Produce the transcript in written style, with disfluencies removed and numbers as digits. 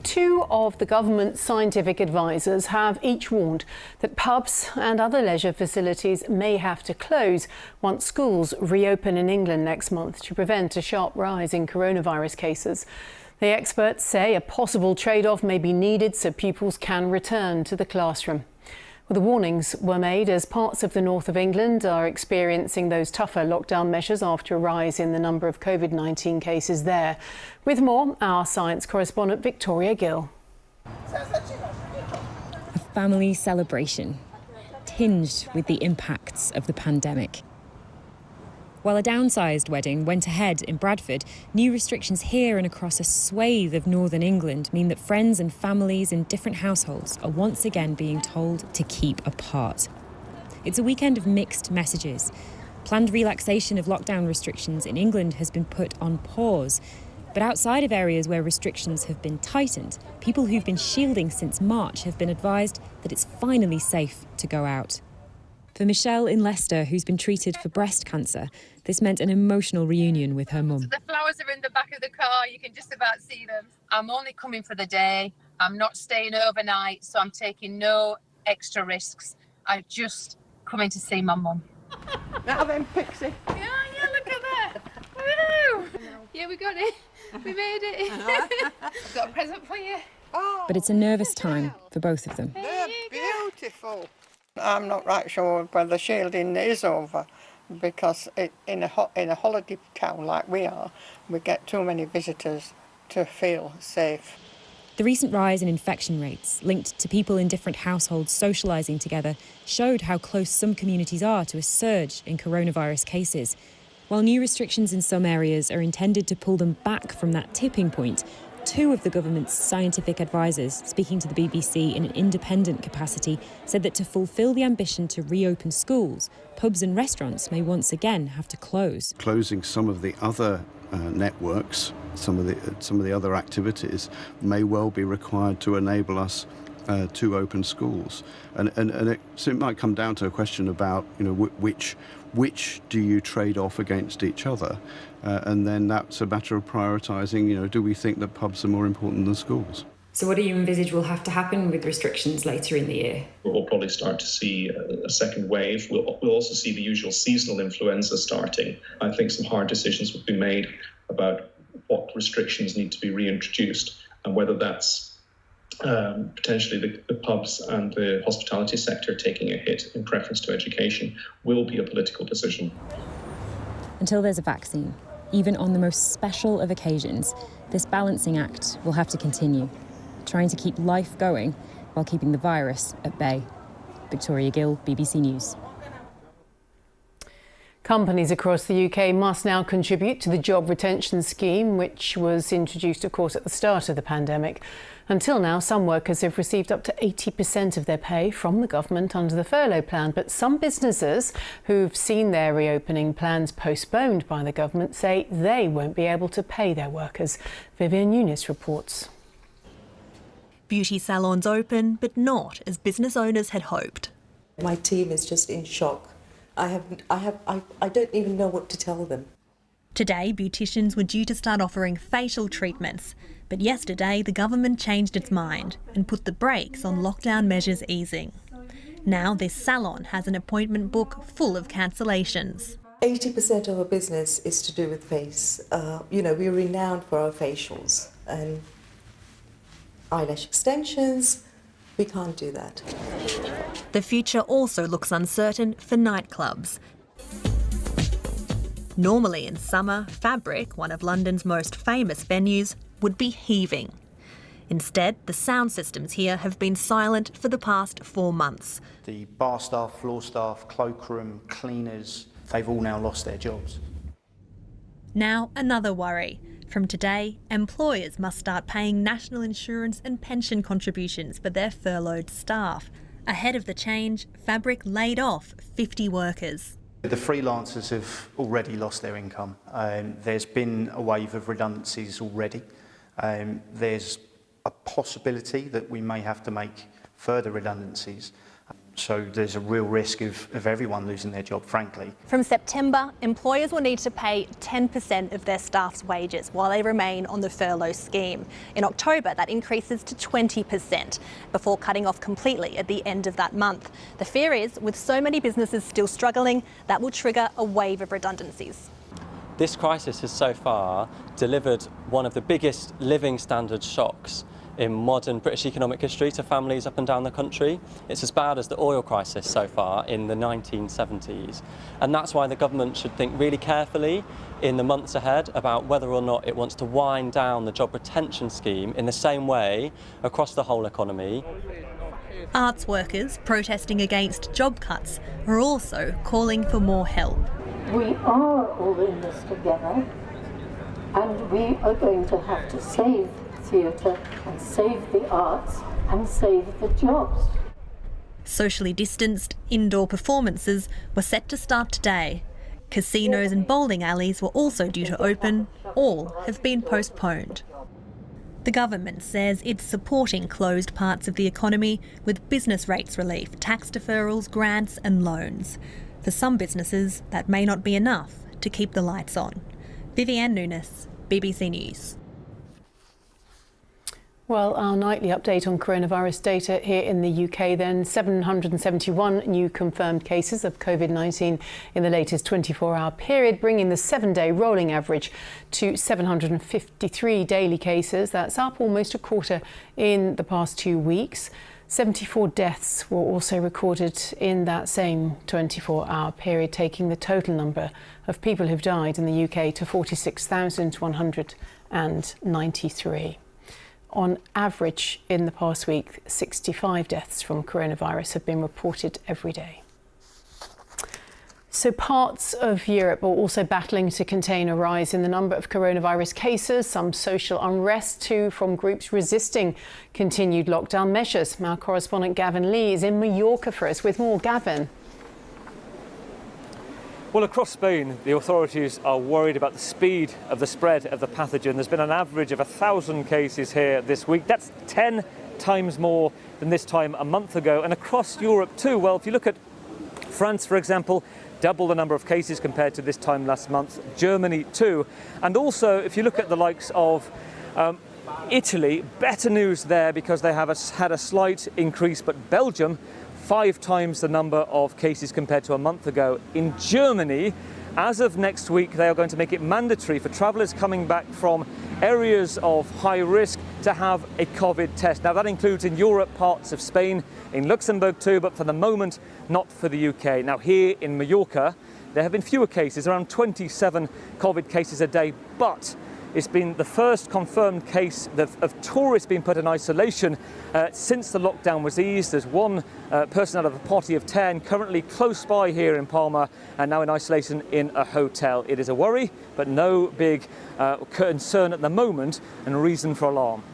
Two of the government's scientific advisers have each warned that pubs and other leisure facilities may have to close once schools reopen in England next month to prevent a sharp rise in coronavirus cases. The experts say a possible trade-off may be needed so pupils can return to the classroom. Well, the warnings were made as parts of the north of England are experiencing those tougher lockdown measures after a rise in the number of COVID-19 cases there. With more, our science correspondent Victoria Gill. A family celebration, tinged with the impacts of the pandemic. While a downsized wedding went ahead in Bradford, new restrictions here and across a swathe of northern England mean that friends and families in different households are once again being told to keep apart. It's a weekend of mixed messages. Planned relaxation of lockdown restrictions in England has been put on pause. But outside of areas where restrictions have been tightened, people who've been shielding since March have been advised that it's finally safe to go out. For Michelle in Leicester, who's been treated for breast cancer, this meant an emotional reunion with her mum. The flowers are in the back of the car, you can just about see them. I'm only coming for the day, I'm not staying overnight, so I'm taking no extra risks. I'm just coming to see my mum. Now then, Pixie. Yeah, look at that. Woo! Yeah, we got it. We made it. I've got a present for you. Oh, But it's a nervous time for both of them. they're beautiful. I'm not right sure whether shielding is over because in a holiday town like we are, we get too many visitors to feel safe. The recent rise in infection rates, linked to people in different households socialising together, showed how close some communities are to a surge in coronavirus cases. While new restrictions in some areas are intended to pull them back from that tipping point, two of the government's scientific advisers, speaking to the BBC in an independent capacity, said that to fulfil the ambition to reopen schools, pubs and restaurants may once again have to close. Closing some of the other networks, some of the other activities may well be required to enable us to open schools, so it might come down to a question about which do you trade off against each other, and then that's a matter of prioritising. Do we think that pubs are more important than schools? So what do you envisage will have to happen with restrictions later in the year? We'll probably start to see a second wave. We'll also see the usual seasonal influenza starting. I think some hard decisions will be made about what restrictions need to be reintroduced and whether that's potentially the pubs and the hospitality sector taking a hit in preference to education will be a political decision. Until there's a vaccine, even on the most special of occasions, this balancing act will have to continue, trying to keep life going while keeping the virus at bay. Victoria Gill, BBC News. Companies across the UK must now contribute to the job retention scheme, which was introduced, of course, at the start of the pandemic. Until now, some workers have received up to 80% of their pay from the government under the furlough plan. But some businesses who've seen their reopening plans postponed by the government say they won't be able to pay their workers. Vivian Nunes reports. Beauty salons open, but not as business owners had hoped. My team is just in shock. I don't even know what to tell them. Today, beauticians were due to start offering facial treatments, but yesterday the government changed its mind and put the brakes on lockdown measures easing. Now this salon has an appointment book full of cancellations. 80% of our business is to do with face. We're renowned for our facials and eyelash extensions. We can't do that. The future also looks uncertain for nightclubs. Normally in summer, Fabric, one of London's most famous venues, would be heaving. Instead, the sound systems here have been silent for the past 4 months. The bar staff, floor staff, cloakroom, cleaners, they've all now lost their jobs. Now another worry. From today, employers must start paying national insurance and pension contributions for their furloughed staff. Ahead of the change, Fabric laid off 50 workers. The freelancers have already lost their income. There's been a wave of redundancies already. There's a possibility that we may have to make further redundancies. So there's a real risk of everyone losing their job, frankly. From September, employers will need to pay 10% of their staff's wages while they remain on the furlough scheme. In October, that increases to 20% before cutting off completely at the end of that month. The fear is, with so many businesses still struggling, that will trigger a wave of redundancies. This crisis has so far delivered one of the biggest living standard shocks in modern British economic history to families up and down the country. It's as bad as the oil crisis so far in the 1970s. And that's why the government should think really carefully in the months ahead about whether or not it wants to wind down the job retention scheme in the same way across the whole economy. Arts workers protesting against job cuts are also calling for more help. We are all in this together, and we are going to have to save theatre and save the arts and save the jobs. Socially distanced indoor performances were set to start today. Casinos and bowling alleys were also due to open. All have been postponed. The government says it's supporting closed parts of the economy with business rates relief, tax deferrals, grants and loans. For some businesses, that may not be enough to keep the lights on. Vivienne Nunes, BBC News. Well, our nightly update on coronavirus data here in the UK then. 771 new confirmed cases of COVID-19 in the latest 24-hour period, bringing the 7-day rolling average to 753 daily cases. That's up almost a quarter in the past 2 weeks. 74 deaths were also recorded in that same 24-hour period, taking the total number of people who've died in the UK to 46,193. On average, in the past week, 65 deaths from coronavirus have been reported every day. So parts of Europe are also battling to contain a rise in the number of coronavirus cases, some social unrest too from groups resisting continued lockdown measures. Our correspondent Gavin Lee is in Mallorca for us with more. Gavin. Well, across Spain, the authorities are worried about the speed of the spread of the pathogen. There's been an average of 1,000 cases here this week. That's 10 times more than this time a month ago. And across Europe too, well, if you look at France, for example, double the number of cases compared to this time last month. Germany too. And also, if you look at the likes of Italy, better news there because they have had a slight increase, but Belgium, 5 times the number of cases compared to a month ago. In Germany, as of next week, they are going to make it mandatory for travellers coming back from areas of high risk to have a COVID test. Now, that includes in Europe, parts of Spain, in Luxembourg too, but for the moment, not for the UK. Now, here in Mallorca, there have been fewer cases, around 27 COVID cases a day, but it's been the first confirmed case of tourists being put in isolation since the lockdown was eased. There's one person out of a party of 10 currently close by here in Palma and now in isolation in a hotel. It is a worry, but no big concern at the moment and reason for alarm.